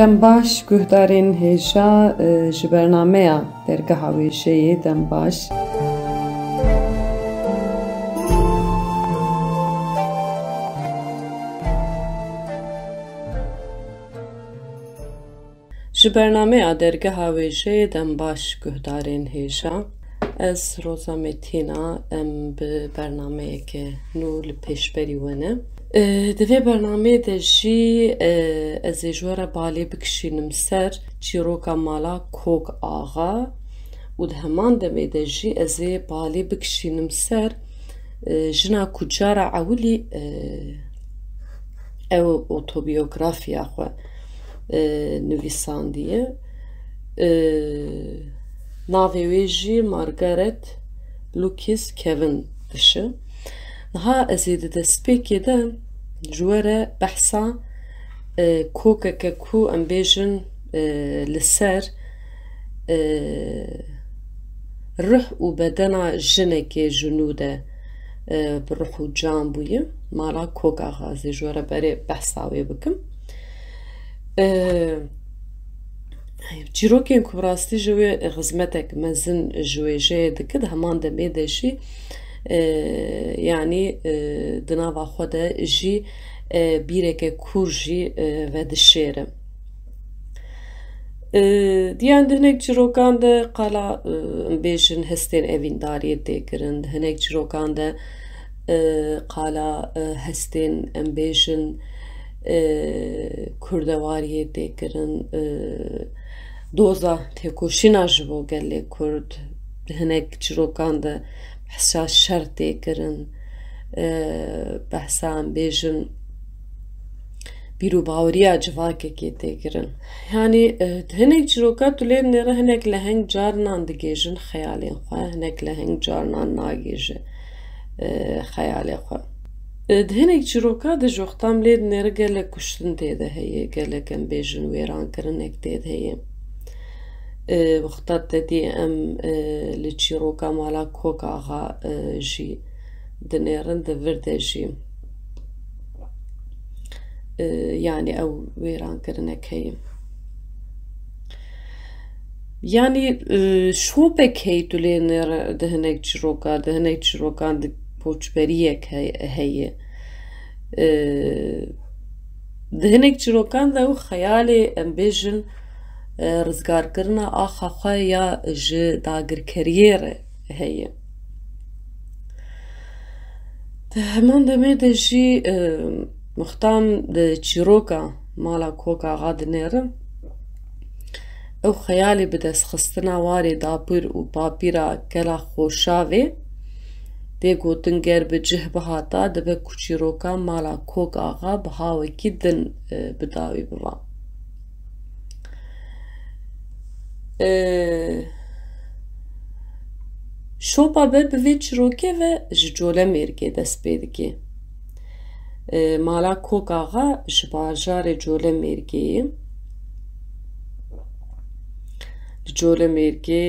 Dem baş guhdarên hêja ji bernameya dergeha wêjeyê dem baş. Ji bernameya dergeha wêjeyê dem baş guhdarên hêja. Ez Roza Metîna em bi bernameyeke nû li pêşberî we ne. Di vê bernameyê de jî ez ê ji we re balê bikişînim ser çîroka mala Kok Axa û di heman demê de jî ez ê balê bikişînim ser jina ku cara ewilî ew otobiyografiya xwe nivîsandiye. Navê wê jî Margaret Lucas Kevin dişe. Niha ez ê di destpêkê de ji we re behsa kokeke ku em bêjin li ser rih û bedena jinekê ji nû de bi rih û can bûye. Mala Kok Axa ez ê ji we re berê behsa wê bikim. Çîrokên ku bi rastî ji wê xizmetek mezin ji wêjeyê dike di heman demê de jî yanî di nava xwe de jî bîreke kûr jî vedişêre. Diyan di hinek çîrokan de qala em bêjin hestên evîndariyê tê kirin, di hinek çîrokan de qala hestên em bêjin kurdewariyê tê kirin, doza têkoşîna ji bo gelê Kurd, di hinek çîrokan de behsa şer tê kirin, behsa em bêjin bîrûbaweriya civakekê tê kirin. Yanî di hinek çîroka tu lê nêre hinek leheng carinan digêjin xeyalên xwe, hinek leheng carinan nagêje xeyalê xwe. Di hinek çîroka de ji wextan lê nêre gelek kuştin tê de heye, gelek em bêjin wêrankirinek tê de heye. Wexta tedî em li çîroka mala Kok Axa jî dinêrin di vir de jî yanî ew wêrankirinek heye. Yanî şopek hey tu lê nêre di hinek çîroka, di hinek çîrokan di poçberiyek heye. Di hinek çîrokan de ew xeyalê em bêjin rizgarkirina axa xwe ya ji dagirkeriyê re heye. Di heman demê de jî wextan di çîroka mala Kok Axa dinêrim, ew xeyalê bi destxistina warê dapîr û papîra gela xweşavê tê gotin ger bi cih bihata dibe ku çîroka mala Kok Axa bi hawekî din bi dawî biva. Şopa be bi vê çîrokê ve ji Colemêrgê dest pê dike. Mala Kok Axa ji bajarê Colemêrgeyê. Li Colemêrgê,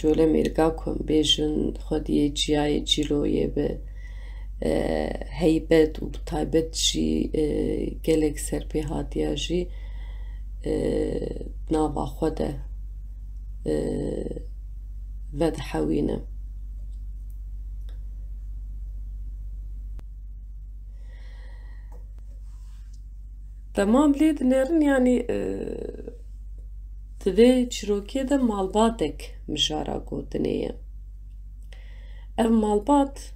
Colemêrga ku em bêjin xwediyê çiyayê Cîloyê bi heybet û bi taybet jî gelek serpêhatiya jî nava xwe de vedihewîne. Temam lê dinêrin yanî di vê çîrokê de malbatek mijara gotinê ye. Ev malbat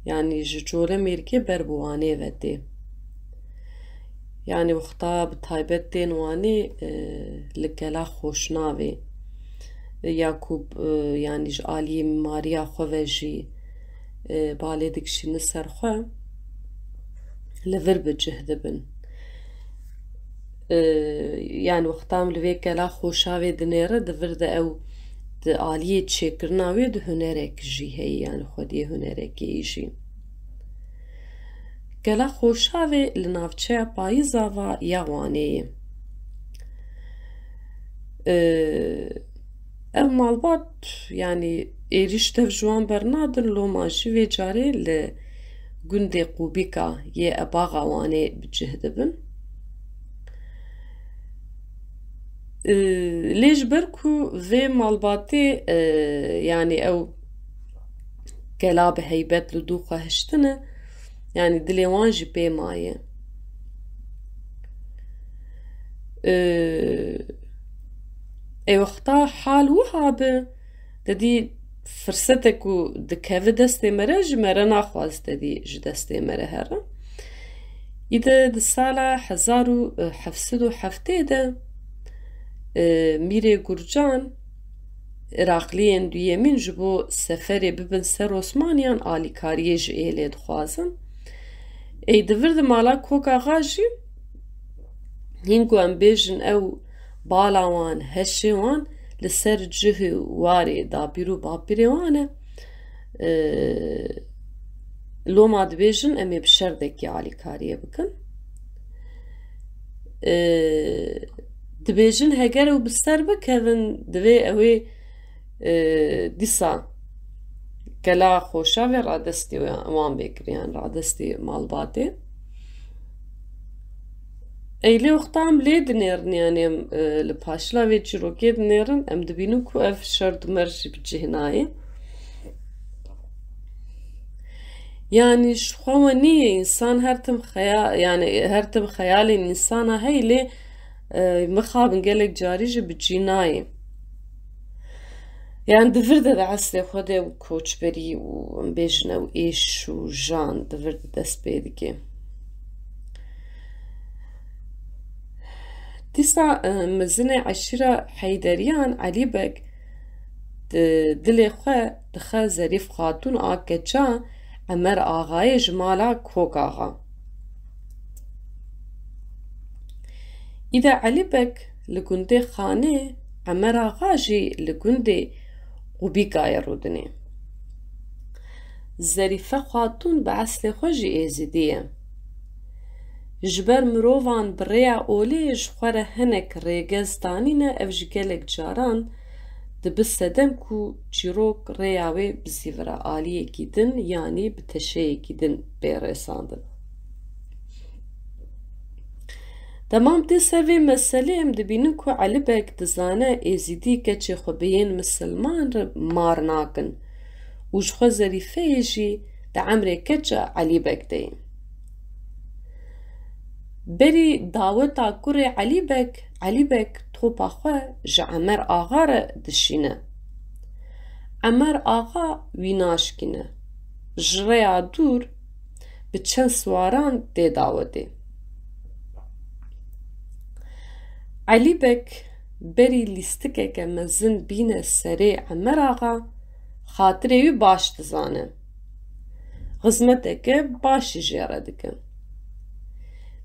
yanî ji Colemêrgê ber bi wanê ve tê. Yanî wexta bi taybet tên wanê li gela xweşnavê ya ku yanî ji aliyê mîmariya xwe ve jî balê dikişîne ser xwe li vir bi cih dibin. Yani wextan li vê gela xweşavê dinêre di vir de ew di aliyê çêkirina wê di hunerek jî heye, yani xwediyê hunerekê jî. Gela xweşavê li navçeya payîza va ya wanê ye. Ev malbat yani êrîş tev ji wan bernadin loma jî vê carê li gundê Qûbîka yê ebaxa wanê bi cih dibin. ليش بركو في مالباتي يعني او كلاب هيبت لدوخة هشتنه يعني دليوان جي بي مايه اي وقتا حال وهابه ددي فرصتك و دكهف دستي مرة جمرة ناخواز ددي جدستي مرة هره إذا دسالة حزارو حفصدو حفتي ده ميري گورجان عراقلیên duyemîn ji bo seferê bibin ser Osmaniyan alîkariyê ji êlê dixwazin. Ê divir di mala Kokaxa jî hîn ku em bêjin ew bala wan heşê wan li ser cihê warê dapîr û bapîrê wan e loma dibêjin em ê bi şerdekî alîkariyê bikin. Dibêjin heger ew bi ser bikevin divê ew ê dîsa gela xweşa ve radestî wan bêkiriyan radestî malbatê. Ey lê wexta em lê dinêrin yani em li paşila vê çîrokê dinêrin em dibînin ku ev şerdumer jî bi cih nayê. Yani ji xwe we nîye însan her tim yani her tim xeyalên însana hey lê mixabin gelek carî jî bi cî nayê. Yani divir de esrê xwe de û koçberî û em bêjin ew êş û jan divir de dest pê dike. Dîsa mezinê eşîra Heyderiyan Elîbek di dilê xwe dixe Zerîf Xatûn a keça Emer Axayê ji mala Kokaxa. Îde Elîbek li gundê Xanê Emer Axa jî li gundê Qubîkayê rûdinê. Zerîfe Xatûn bi eslê xwe jî êzîdî ye. Ji ber mirovan bi rêya olê ji xwe re hinek rêgez danîne ev ji gelek caran dibi sedem ku çîrok rêya wê bi zîvira aliyekî din yanî bi teşeyekî din bêrêsandin. Demam tê ser vê meselê em dibînin ku Elîbek dizane êzîdî keçê xwebiyên misilman re mar nakin û ji xwe Zerîfeyê jî di emrê keça Elîbek de ye. Berî daweta kurê Elîbek topa xwe ji Emer Axa re dişîne. Emer Axa wî naşkîne. Ji rêya dûr bi çend swaran tê dawetê. Elîbek berî lîstikeke mezin bîne serê Emer Axa xatirê wî baş dizane. Xizmeteke başî jê re dike.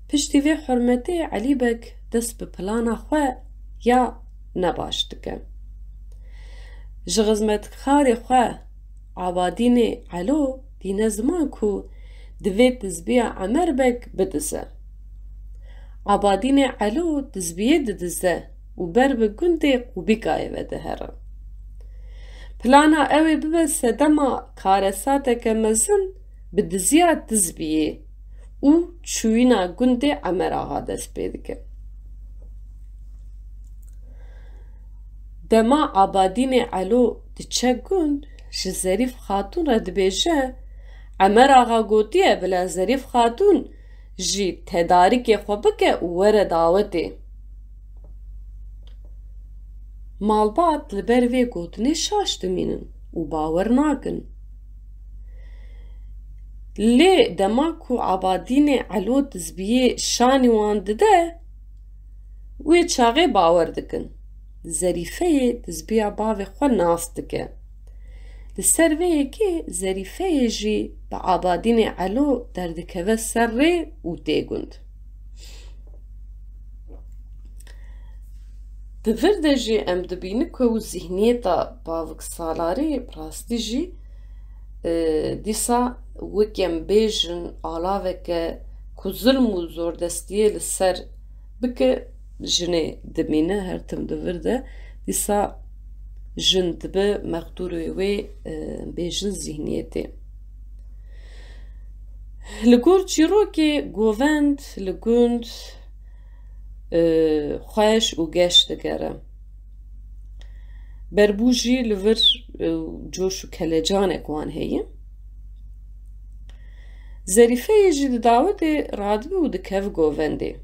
Piştî vê hurmetê Elîbek dest bi plana xwe ya nebaş dike. Ji xizmetkarê xwe Abadînê Elo dîne ziman ku divê dizbiya Emerbek bidize. Abadînê Elo dizbiyê didize û ber bi gundê Qubîkayê ve dihere. Plana ew ê bibe sedema karesateke mezin bi diziya dizbiyê û çûyîna gundê Emer Axa dest pê dike. Dema Abadînê Elo diçe gund ji Zerîf Xatûn re dibêje Emer Axa gotiye bila Zerîf Xatûn jî tedarîkê xwe bike û were dawetê. Malbat li ber vê gotinê şaş dimînin û bawer nakin. Lê dema ku Abadînê Elo dizbiyê şanî wan dide wê çaxê bawer dikin. Zerîfeyê dizbiya bavê xwe nas dike. Li ser vê yekê Zerîfeyê jî bi Abadînê Elo derdikeve ser rê û tê gund. Di vir de jî em dibînin ku ew zîhniyeta baviksalarî rastî jî dîsa wek em bêjin alaveke ku zilm û zordestiyê li ser bike jinê dimîne her tim di vir de dîsa jin dibe mexdûrê wê bêjin zîhniyetê. Li gor çîrokê govend li gund خوش و گش دگره بربوجی لور جوش و کلجانه کوان هیه ظریفه یجی دعوت رادبه و دکف گوونده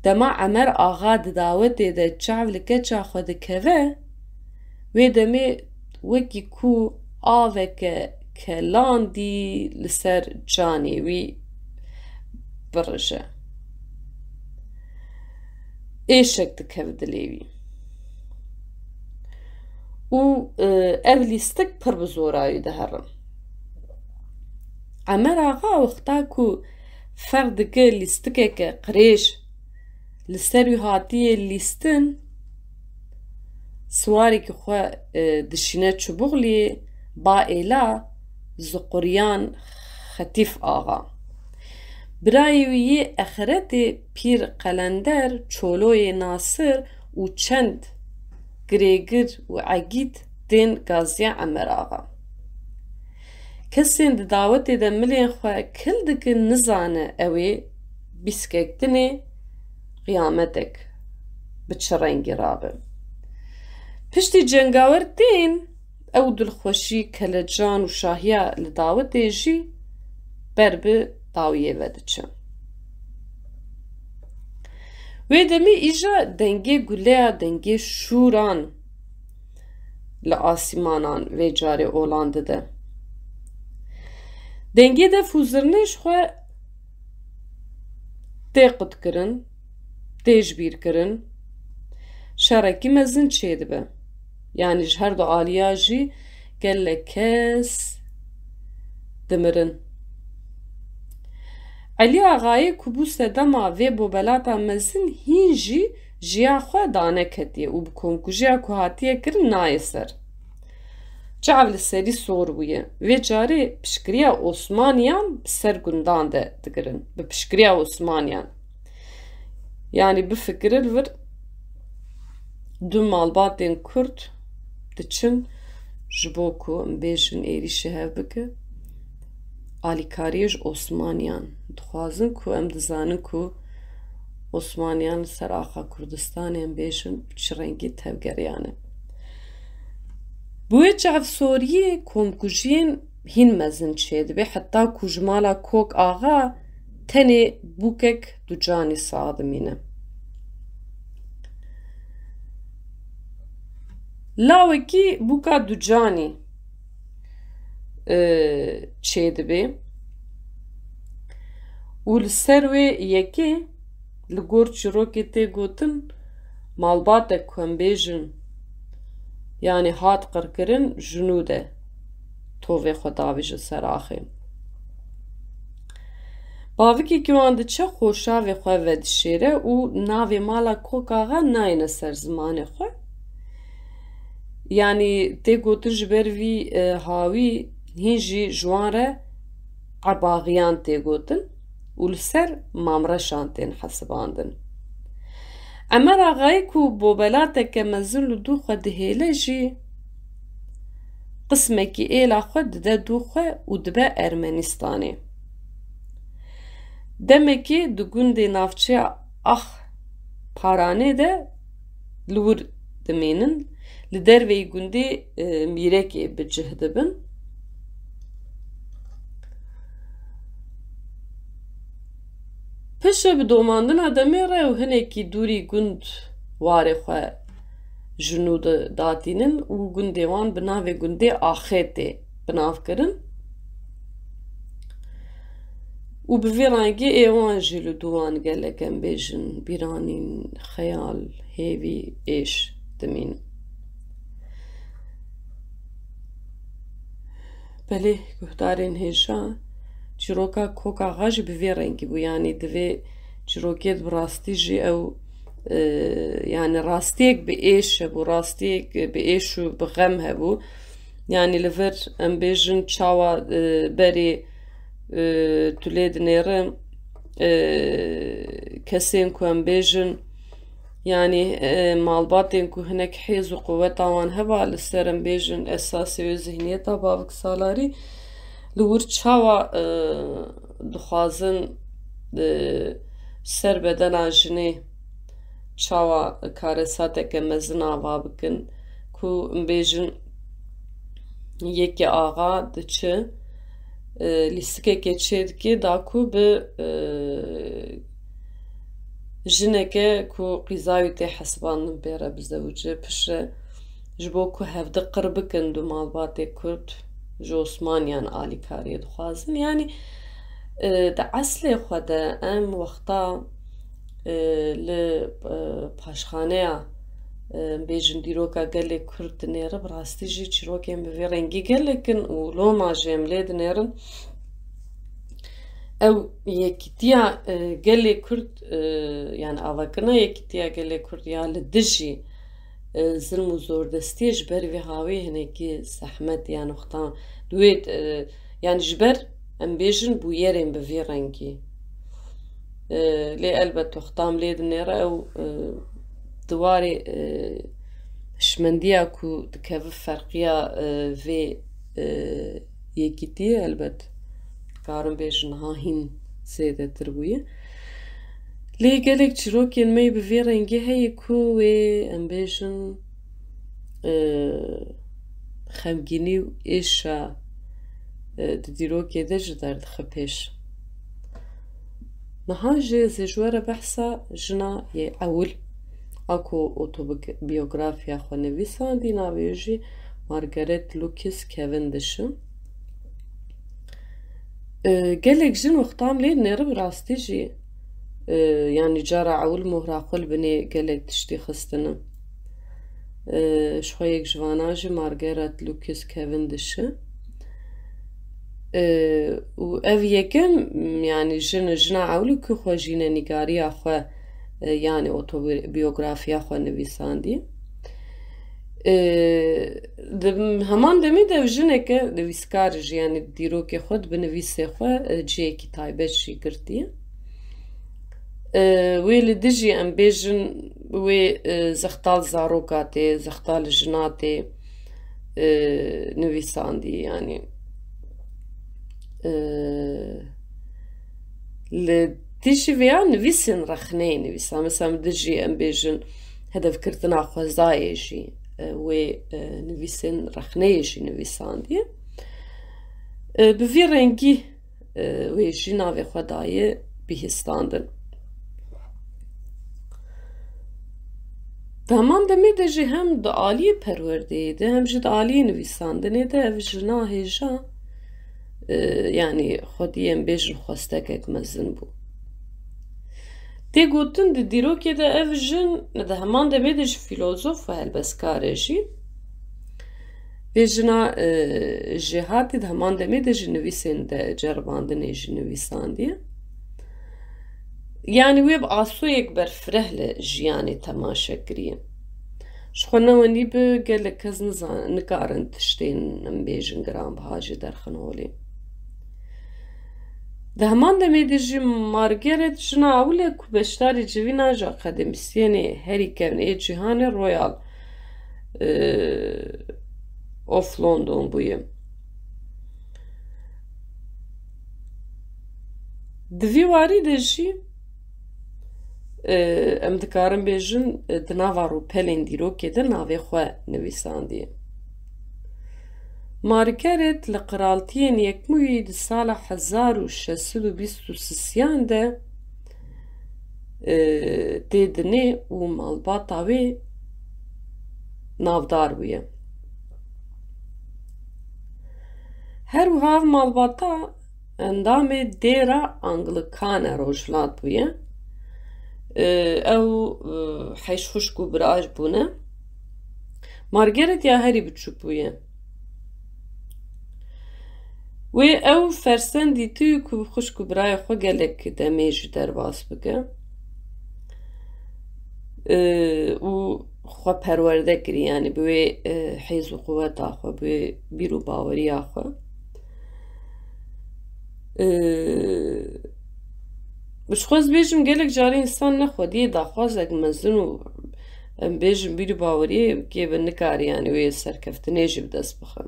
دما عمر آغا دعوت ده چاو لکه چا خود کفه و دمه وکی کو آوک کلاندی لسر جانی وی برجه ایشک دکف دلیوی و ev lîstik pir bi zorayî diherin. Emer axa wexta ku feq dike lîstikeke qirêj li ser wî hatiye lîstin siwarekî xwe dişîne çûbuxlê ba êla ji quriyan Xetîf axa. Birayê wî yê Exiretê Pîr Qelender Çoloyê Nasir û çend girêgir û egît tên gaziya Emer axa. Kesên di dawetê de milên xwe kil dikin nizane ew ê bîskektinê qîyametek bi çi rengî rabe. Piştî cengawer tên ew dilxweşî, kelecan û şahiya li dawetê jî ber bi dawiyê ve diçe. Wê demê îja dengê guleya dengê şûran li asîmanan vê carê olan dide. Dengê de fûzirnê ji xwe tê qutkirin, tê jbîrkirin, şerekî mezin çê dibe. Yani ji her du aliya jî gelek kes dimirin. Elî Axayê ku bû sedema vê bobelata mezin hîn jî jiya xwe daneketiye û bi komkujiya ku hatiye kirin nayê ser. Çav li serî sor bûye. Vê carê piştgiriya Osmaniyan bi ser gundan de digirin. Bi piştgiriya Osmaniyan. Yani bifikirin vir du malbatên Kurd diçin ji bo ku em bêjin êrişî hev bike alîkariyê ji Osmaniyan. Dixwazin ku em dizanin ku Osmaniyan li ser axa Kurdistanê em bêjin çi rengî tevgeriyan e. Bu wê çav soriyê komkujiyên hîn mezin çê dibe heta ku ji mala Kok axa tenê bûkek du canî sadimîne. Lawekî bûka du canî çê dibe û li ser wê yekê li gor çîrokê tê gotin malbatek ku em bêjin yani hat qirkirin jinû de tovê xwe davî ji ser axê. Bavikekî wan diçe xoşavê xwe vedişêre û navê mala Kok axa nayêne ser zimanê xwe. Yani tê gotin ji ber vî hawî hîn jî ji wan re Ebaxiyan tê gotin û li ser mamreşan tên hesibandin. Emer Axayê ku bobelateke mezin li dû xwe dihêle jî qismekî êla xwe dide dû xwe û dibe Ermenistanê. Demekî di gundê navçeya Paranê de li wir dimênin li derveyî gundê mîrekê bi cih dibin. Pişe bi domandina demê re ew hinekî dûrî gund warê xwe jinû datînin û gundê wan bi navê gundê Axêtê binavkirin. û bi vê rengî êwan jî li dû wan gelek em bêjin bîranîn, xeyal, hêvî, êş dimînin. Belê guhdarên hêja çîroka Kok axa jî bi vê rengî bû yani divê çîrokê bi rastî jî ew yani rastiyek bi êş hebû, rastiyek bi êş û bi xem hebû. Yani li vir em bêjin çawa berê tu lê dinêrin kesên ku em bêjin yani malbatên ku hinek hêz û quweta wan heba li ser em bêjin esasê wê zihniyeta baviksalarî li wir çawa dixwazin ser bedena jinê çawa karesateke mezin ava bikin ku bêjin yekê axa diçe lîstikekê çê dike da ku bi jineke ku qîzayî tê hesibandin pêre bi zewcê pişre ji bo ku hevde qir bikin du malbatê Kurd ji Osmaniyan alîkariyê dixwazin yanî di eslê xwe de em wexta li paşxaneya bêjin dîroka gelê Kurd dinêre bi rastî jî çîrokên bi vê rengî gelekin û loma jî em lê dinêrin ew yekîtiya gelê Kurd yani avakirina yekîtiya gelê Kurd ya li dijî zilm û zordestiyê ji ber vê hawê hinekî zehmet yan wexta duê yani ji ber em bêjin bûyerên bi vê rengî lê elbet wexta em lê dinêre ew دwarê hişmendiya ku dikeve ferqiya vê yekîtiyê elbet dikarin bêjin niha hîn zêdetir bûye lê gelek çîrokên me bi vê rengî heye ku wê em bêjin xemgînî û êşa di dîrokê de ji derdixe pêş niha jê zêjwera behsa jina yê ewil Ako otobiyografiya xwe nivîsandî navê jî Margaret Lucas Cavendish e. Gelek jin wexta em lê dinêre bi rastî jî yani cara ewil mohra xwe li binê gelek tiştî xistine. Ji xwe yek ji vanan jî Margaret Lucas Cavendish e. û ev yekem yani jina ewilî ku xwe jînenîgariya xwe yani otobiyografiya xwe nivîsandî heman demê de ev jineke nivîskar jî yani dîrokê xwe bi nivîsê xwe cihekî taybet jî girtiye wê li dijî em bêjin wê zextal zaroka tê zextal jina tê nivîsandî yani li dijî vêya nivîsên rexneyê nivîsa mesela em dijî em bêjin hedefkirtina xwezayê jî wê nivîsên rexneyê jî nivîsandiye bi vê rengî wê jî navê xwe daye bihîstandin di heman demê de jî hem di aliyê perwerdeyê de hem jî di aliyê nivîsandinê de ev jina hêja yani xwedî em bêjin xwestekek mezin bû tê gotin di dîrokê de ev jin di heman demê de ji fîlozof û helbestkarê jî vê jina jêhatî di heman demê de ji nivîsên de ceribandinê jî nivîsandiye yani wê bi asoyek berfireh li jiyanê temaşe kiriye ji xwe newenî bi gelek kes nikarin tiştên em bêjin giranbiha jî derxin holê di heman demê de jî Margaret jina ewil e ku beşdarî civîna ji akademîsyenê herî kevneyê cîhanê Royal of London bûye di vî warî de jî em dikarin bêjin di nava rûpelên dîrokê de navê xwe nivîsandiye Margaret li qiraltiyên Yekbûyî di sala 1623 de tê dinê û malbata wê navdar bûye her wiha ev malbata endamê dêra Anglikan e Rojhilat bûye ew heş xuşk û biraj bûne Margaret ya herî biçûk bûye wê ew fersend dîtî ku bi xuşk û birayê xwe gelek demê jî derbas bike û xwe perwerde kirî yani bi wê hêz û quweta xwe bi wê bîr û baweriya xwe ji xwe ez bêjim gelek carî însan ne xwediyê daxwazek mezin û em bêjin bîr û baweriyê kêbe nikarî yani wê serkeftinê jî bi dest bixe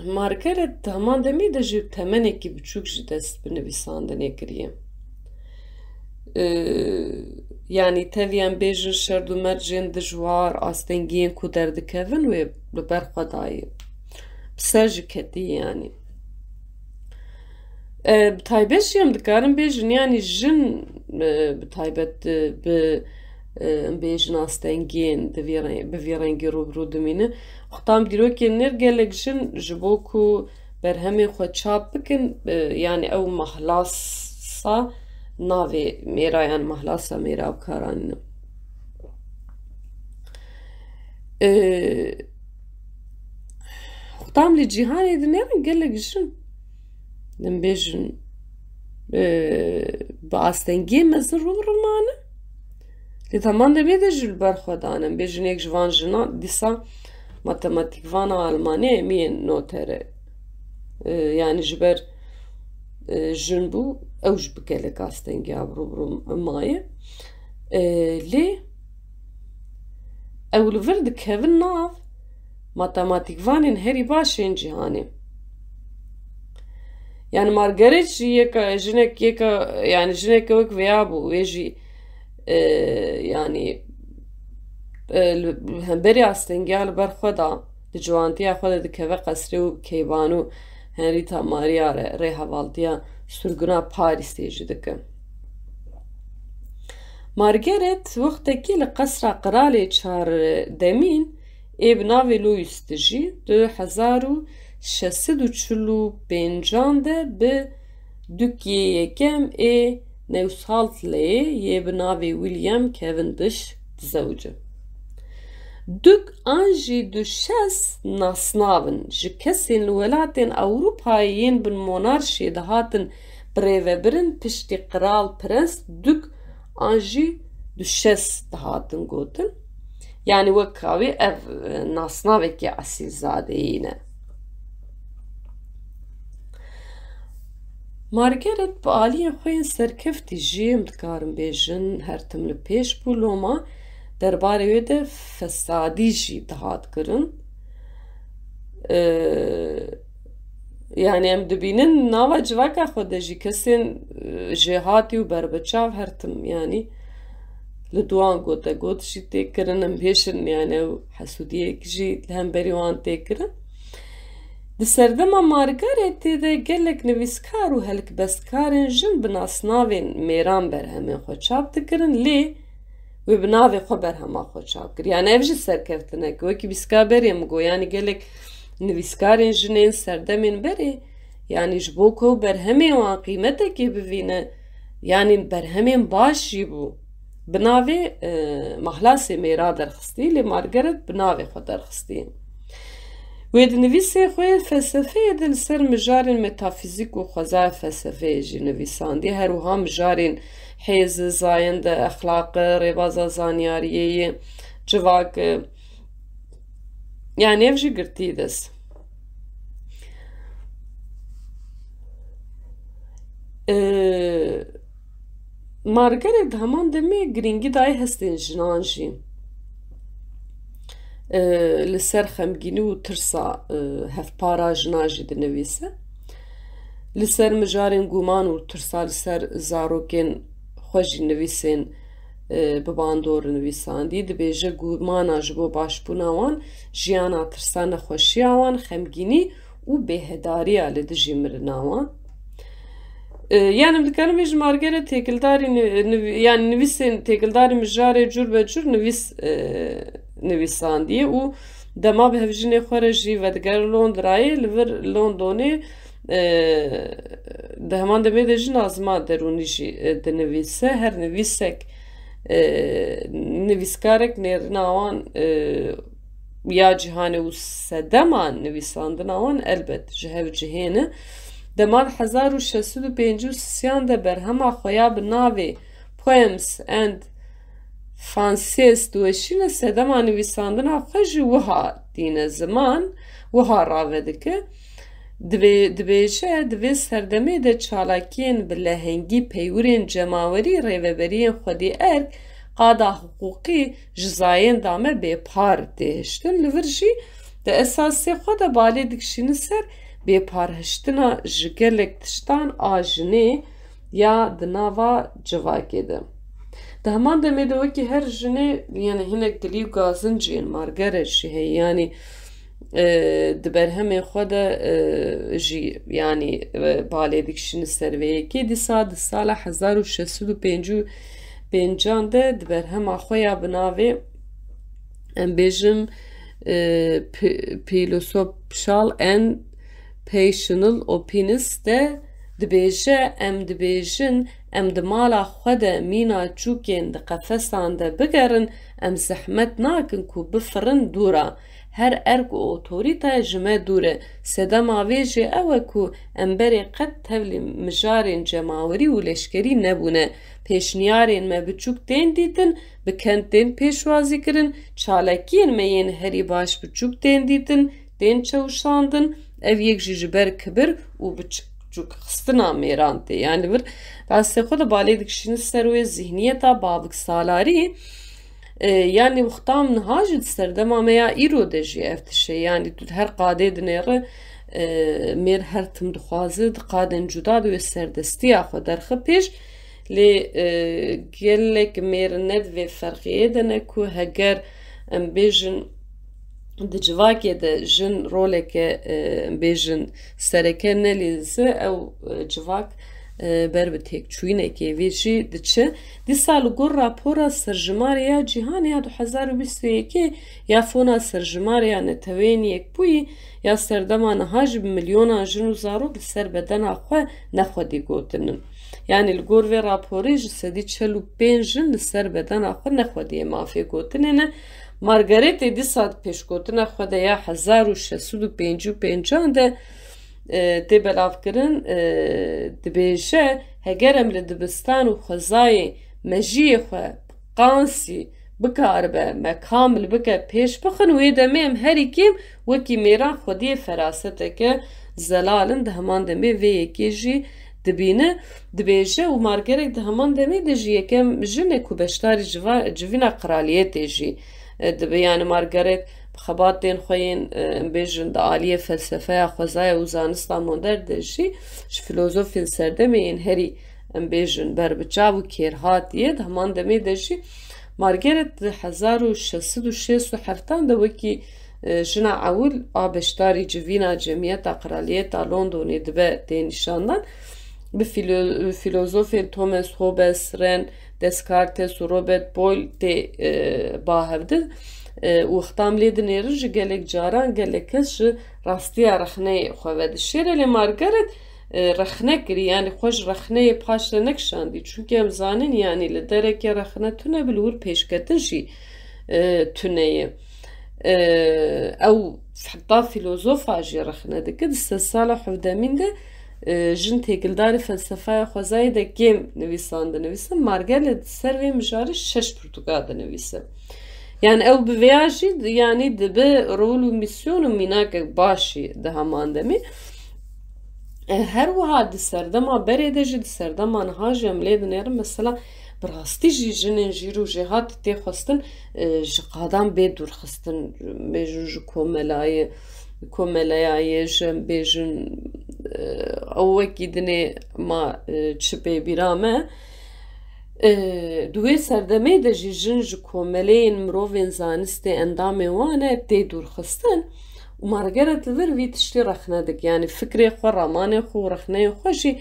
Margaret di heman demê de jî temenekî biçûk jî dest bi nivîsandinê kiriye yani tevyen bêjin şerd û mercên dijwar astengiyên ku derdikevin wê li ber xwe daye bi ser jî ketiye yani. Bi taybet jî em dikarin bêjin yani jin bi taybet bi bêjin astengiyên bi vê rengî rûbirû dimînin. Xwetam dîrokên nêr gelek jin ji bo ku berhemên xwe çap bikin yani ew mehlasa navê mêra yan mehlasa mêra bikaranînin. Xwetam li cîhanê de nêrin gelek jin em bêjin bi astengiyên mezin rûbirû mane. Lê teman demê de jî li ber xwe dan em bêjin yek ji van jinan dîsa matematîkvana Almanî emiyên notere yani ji ber jin bû ew jî bi gelek astengiya bi rûbirû maye. Lê ew li vir dikevin nav matematîkvanên herî başên cîhanê. Yani Margaret jî yeka jinek yeka yani jineke wek vêya bû wê jî yani hemberî astengiya li ber xwe da di ciwantiya xwe de dikeve qesrê û keyvan û Henrîta Maria rêhevaltiya sürguna Parîsê jî dike. Margaret wextekî li qesra Qiralê çardemîn ê bi navê Louis de jî di 1645 de bi Dukiyê yekem ê Newsaltlayê yê bi navê William Cavendish dizewce. Duk an jî duşes nasnavin ji kesên li welatên Ewropayê yên bi monarşiyê de hatin birêvebirin piştî Qiral Prens Duk an jî duşes dihatin gotin. Yani wek kavê ev nasnavekî esîlzadeyî ne. Margaret bi aliyên xwe yên serkeftî jî em dikarin bêjin her tim li pêş bû loma derbarê wê de fesadî jî dihat kirin. Yani em dibînin nava civaka xwe de jî kesên jêhatî û berbiçav her tim yani li duan gotegot jî tê kirin em bêjin yani ew hesûdiyek jî li hemberî wan tê kirin. Di serdema Margaretê de gelek nivîskar û helkbestkarên jin bi nasnavên mêran berhemên xwe çap dikirin lê wê bi navê xwe berhema xwe çap kir. Yani ev jî serkeftinek wekî bîskaberê min got yani gelek nivîskarên jinên serdemên berê yani ji bo ku berhemên wan qîmetekê bivîne yani berhemên baş jî bû bi navê mehlasê mêra derxistî lê Margaret bi navê xwe derxistiye. Wê di nivîsê xwe felsefeyê de li ser mijarên metafîzik û xwezaya felsefeyê jî nivîsandiye her wiha mijarên hêzê, zayende, exlaqê, rêbaza zanyariyê, civakê yani ev jî girtî dest. Margaret heman demê giringî daye hestên jinan jî li ser xemgînî û tirsa hevpara jinan jî dinivîse. Li ser mijarên guman û tirsa li ser zarokên xwe jî nivîsên bi bandor nivîsandî dibêje gumana ji bo başbûna wan jiyana tirsa nexweşiya wan xemgînî û bêhedariya li dijî mirina wan. Yani em dikarin bêjin Margaret têkildarî yani nivîsên têkildarî mijarê cur be cur nivîs nivîsandiye û dema bi hevjinê xwe re jî vediger Londrayê li vir Londonê di heman demê de jî nazima derûnî jî dinivîse her nivîsek nivîskarek nêrina wan ya cîhanê û sedema nivîsandina wan elbet ji hev cihêne. Dema 1653 de berhema xwe ya bi navê Poems and Fancies diweşîne sedema nivîsandina xwe jî wiha dîne ziman wiha ravedike. Dibêje di vê serdemê de çalakiyên bi lehengî peywirên cemawerî rêveberiyên Xwedî Erk qada hiqûqî ji zayên dame bêpar têhiştin li vir jî di esasê xwe de balê dikişînin ser bêparhiştina ji gelek tiştan a jinê ya di nava civakê de. Di heman demê de wekî her jinê yani hinek dilî û gazin jî yên margeret jî heye yanî di berhemê xwe de jî yanî balê dikişîne ser vê yekê dîsa di sala 1655 de di berhema xwe ya bi navê em bêjim Philosophical and Passional Opinions de dibêje em dibêjin em di mala xwe de mîna çûkên di qefesan de bigerin em zehmet nakin ku bifirin dûra. Her erk û otorîte ji me dûr e. Sedema vê jê ew e ku em berê qet tevlî mijarên cemawerî û leşkerî nebûne. Pêşniyarên me biçûk tên dîtin, bi kentên pêşwazî kirin, çalekiyên me yên herî baş biçûk tên dîtin, tên çewşandin, ev yek jî ji ber kibir û biçûk xistina mêran tê. Yani vir rastê xwe de balê dikişîne ser wê zihniyeta bavik salarî yani wextam niha jî di serdema me ya îro de jî ev tişe yani tu her qadê dinêre mêr her tim dixwaze di qadên cuda de wê serdestiya xwe derxe pêş lê gelek mêr ne divê ferqiyê de ne ku heger em bêjin di civakê de jin roleke em bêjin sereke nelîze ew civak ber bi têkçûyînekê vê jî diçe. Dîsa li gor rapora serjimareya cîhanê ya 2021 ya fona serjimareya netewên Yekbûyî ya serdema niha jî bi milyonan jin û zarok li ser bedena xwe nexwedî gotinin. Yani li gor vê raporê ji sedî 45 jin li ser bedena xwe nexwediye mafê gotinê ne. Margaretê dîsa pêşgotina xwe de ya 1655 de tê belavkirin dibêje heger em li dibistan û xwezayê mejiyê xwe qansî bikaribe me kamil bike pêş bixin wê demê em herî kêm wekî mêran xwediyê feraseteke zelalin di heman demê vê yekê jî dibîne dibêje û margerek di heman demê de jî yekem jinek û beşdarî civîna qiraliyetê jî dibe yani margeret xebatên xwe yên bêjin di aliyê felsefeya xwezaya û zanista modern de jî ji filozofên serdemê yên herî em bêjin berbiçav û kêrhatiye di heman demê de jî margeret di 1667 de wekî jina ewil a beşdarî civîna cemiyeta qiraliyeta Londonê dibe tê nîşandan bi filozofên Thomas Hobbes, Ren, Descartes û Robert Boyle tê bahevdin û xtam lê dinêrin ji gelek caran gelek kes ji rastiya rexneyê xwe vedişêre lê margeret rexne kirî yani xwe ji rexneyê paş re nekişandî çûnkî em zanin yani li dereke rexne tune bi li wir pêşketin jî tune ye ew heta filozofa jî rexne dike di sed sala hevdemîn de jin têkildarê felsefeya xwezayê de kêm nivîsan dinivîsin margeret ser vê mijarê 6 pirtûka dinivîse. Yani ew bi vêya jî yani dibe rol û misyon û mînakek baş jî di heman demê. Her wiha di serdema berê de jî di serdema niha jî em lê dinêrin mesela bi rastî jî jinên jîr û jêhatî tê xwestin ji qadan bê dûrxistin bêjin ji komelayayê ji em bêjin ew wekî dinê ma çi pê bîra me di wê serdemê de jî jin ji komeleyên mirovên zanistê endamên wan e tê dûrxistin û margeret li vir vî tiştî rexne dik yani fikrê xwe ramanê xwe û rexneyê xwe jî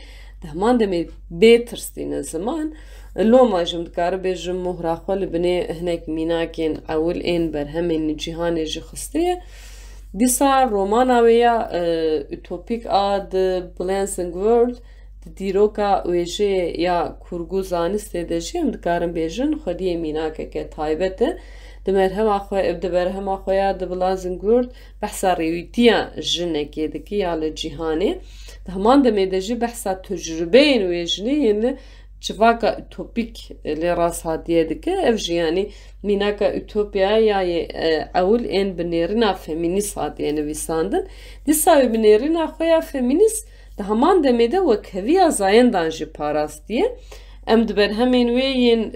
di heman demê bê tirstîne ziman loma jî dikare bêjim mohra xwe li binê hinek mînakên ewil ên berhemên cîhanê jî xistiye. Dîsa romana wê ya Utopik a The Balancing World di dîroka wêjeyê ya kurgû zanistê de jî em dikarin bêjin xwediyê mînakeke taybet e. Di berhema xwe ya The Balancing World behsa rêwîtiya jinekê dike ya li cîhanê. Di heman demê de jî behsa tecrübeyên wê jinê yên civaka ütopik lê rasthatiye dike ev jî yanî mînaka ütopya ya ewil ên binêrîna femînîst hatiye nivîsandin. Dîsa wê binêrîna xwe ya femînîst di heman demê de wekheviya zayendan jî parastiye. Em di berhemên wê yên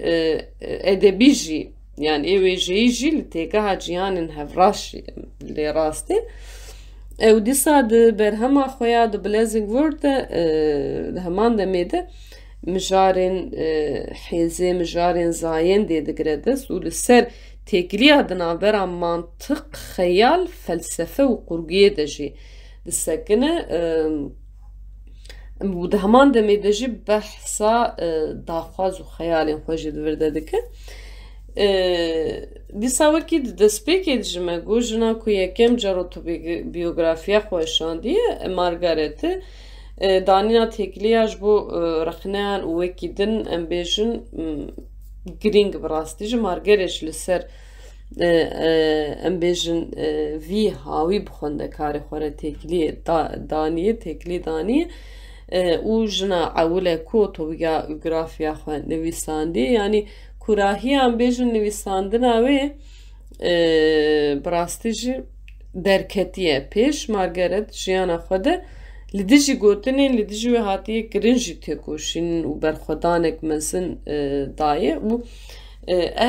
edebî jî yani ê wêjeyî jî li têgeha cîhanên hevras jî lê rastê. Ew dîsa di berhema xwe ya The Balancing World de di heman demê de مجارên hêzê mijarên zayên dê digire dest û li ser têkiliya di navbera mantık, xeyal, felsefe û qurgiyê de jî disekine. Di heman demê de jî behsa daxwaz û xeyalên xwe jî di vir de dike. Dîsa wekî di destpêkê de ji me got jina ku yekem car otobiyografiya xwe şandiye Margaret'e danîna têkiliya ji bo rexineyan û wekî din em bêjin giring bi rastî ji Margaret ji li ser em bêjin vî hawî bi xwendekarê xwe re têkiliyê daniye têkilî daniye û jina ewile ku otobiyografiya xwe nivîsandiye yanî kurahiya em bêjin nivîsandina wê bi rastî jî derketiye pêş Margaret jiyana xwe de li dijî gotinên li dijî wê hatiye kirin jî têkoşînin û berxwedanek mezin daye û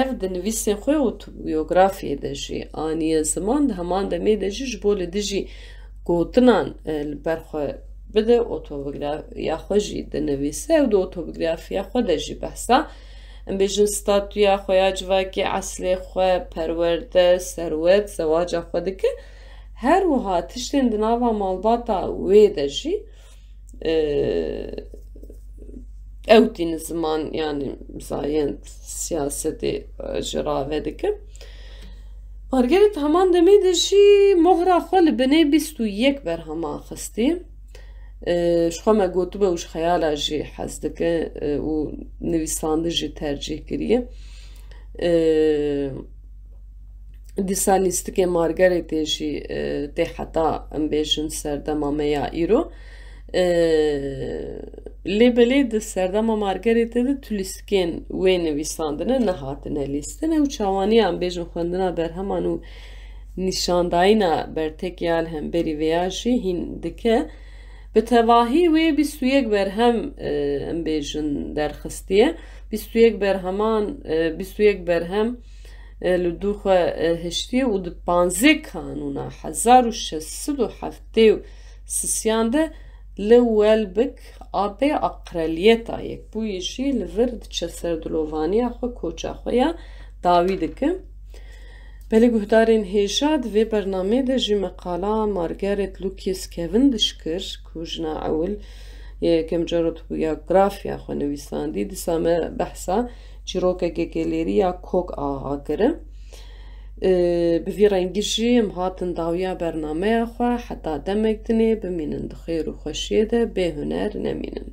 ev di nivîsên xwe otobiyografiyê de jî aniye ziman di heman demê de jî ji bo li dijî gotinan li ber xwe bide otobiyografiya xwe jî dinivîse ew di otobiyografiya xwe de jî behsa em bêjin statuya xwe ya civakê eslê xwe perwerde serwet zewaca xwe dike her wiha tiştên di nava malbata wê de jî ew tînin ziman yanî zayên siyasetê ji rave dike. Margaret heman demê de jî mohra xwe li binê 21 berhema xistî ji xwe me gotûbe û ji xeyala jî hez dike û nivîsandin jî tercih kiriye. Dîsa lîstikê Margaretê jî tê heta em bêjin serdema me ya îro lêbelê di serdema Margaretê de tu lîstikên wê nivîsandine nehatine lîstin ew çawaniya em bêjin xwendina berheman û nîşandayîna bertekya li hemberî vê ya jî hîn dike. Bi tevahî wê 21 berhem em bêjin derxistiye 21 berheman 21 berhem li dû xwe hiştiye û di 15 kanûna 1673 de li Welbeck abê aqreliyeta yekbûyî jî li vir diçe ser dilovaniya xwe koça xwe ya dawî dike. Belê guhdarên hêja di vê bernameyê de jî meqala Margaret Lucas Cavendish kir ku jina ewil yekem car otobiyografiya xwe nivîsandî dîsa me behsa çîrokekê lêriya Kok aha kirin. Bi vî rengî jî em hatin dawiya bernameya xwe heta demek dinê bimînin di xêr û xweşiyê de bêhuner nemînin.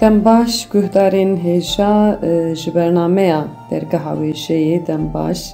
Dem baş guhdarên hêja ji bernameya dergeha wêjeyê dem baş.